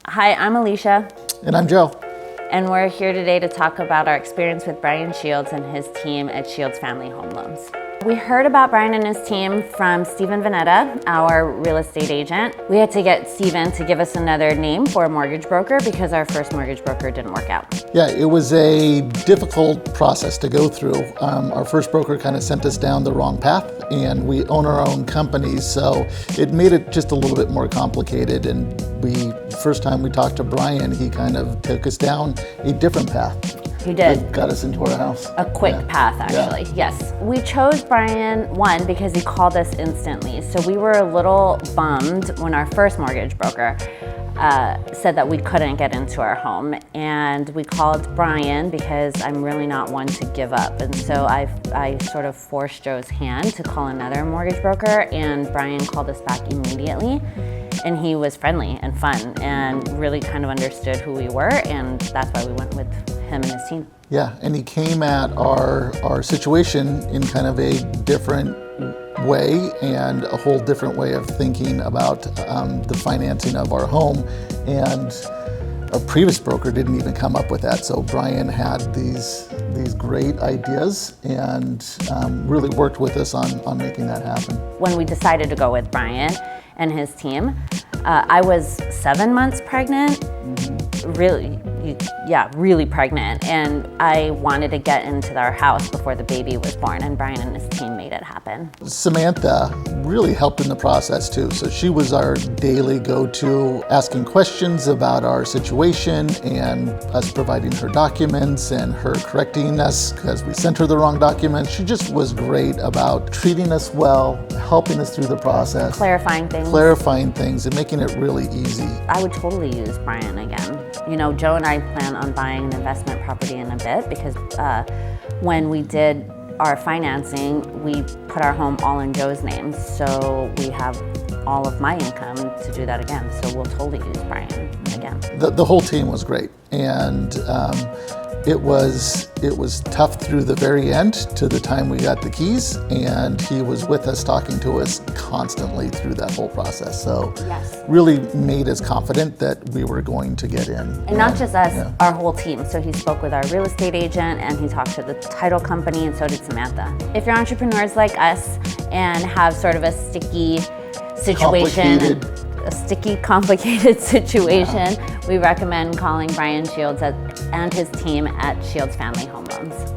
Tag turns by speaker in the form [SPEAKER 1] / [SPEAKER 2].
[SPEAKER 1] Hi, I'm Alicia.
[SPEAKER 2] And I'm Joe.
[SPEAKER 1] And we're here today to talk about our experience with Brian Shields and his team at Shields Family Home Loans. We heard about Brian and his team from Steven Vanetta, our real estate agent. We had to get Steven to give us another name for a mortgage broker because our first mortgage broker didn't work out.
[SPEAKER 2] Yeah, it was a difficult process to go through. Our first broker kind of sent us down the wrong path, and we own our own companies, so it made it just a little bit more complicated. And first time we talked to Brian, he kind of took us down a different path.
[SPEAKER 1] He did.
[SPEAKER 2] That got us into our house.
[SPEAKER 1] A quick path, actually, yes. We chose Brian, one, because he called us instantly. So we were a little bummed when our first mortgage broker said that we couldn't get into our home. And we called Brian because I'm really not one to give up. And so I sort of forced Joe's hand to call another mortgage broker, and Brian called us back immediately. And he was friendly and fun and really kind of understood who we were, and that's why we went with him and his team.
[SPEAKER 2] Yeah, and he came at our situation in kind of a different way and a whole different way of thinking about the financing of our home. And our previous broker didn't even come up with that. So Brian had these great ideas and really worked with us on making that happen.
[SPEAKER 1] When we decided to go with Brian and his team, I was 7 months pregnant. Really pregnant, and I wanted to get into our house before the baby was born, and Brian and his team made it happen.
[SPEAKER 2] Samantha really helped in the process too. So she was our daily go-to, asking questions about our situation and us providing her documents and her correcting us because we sent her the wrong documents. She just was great about treating us well, helping us through the process.
[SPEAKER 1] Clarifying things
[SPEAKER 2] and making it really easy.
[SPEAKER 1] I would totally use Brian again. You know, Joe and I plan on buying an investment property in a bit because when we did our financing, we put our home all in Joe's name. So we have all of my income to do that again. So we'll totally use Brian again.
[SPEAKER 2] The whole team was great. And it was tough through the very end to the time we got the keys, and he was with us, talking to us constantly through that whole process. So
[SPEAKER 1] yes,
[SPEAKER 2] really made us confident that we were going to get in.
[SPEAKER 1] And not just us, our whole team. So he spoke with our real estate agent, and he talked to the title company, and so did Samantha. If you're entrepreneurs like us and have sort of a sticky situation, complicated situation, we recommend calling Brian Shields and his team at Shields Family Home Loans.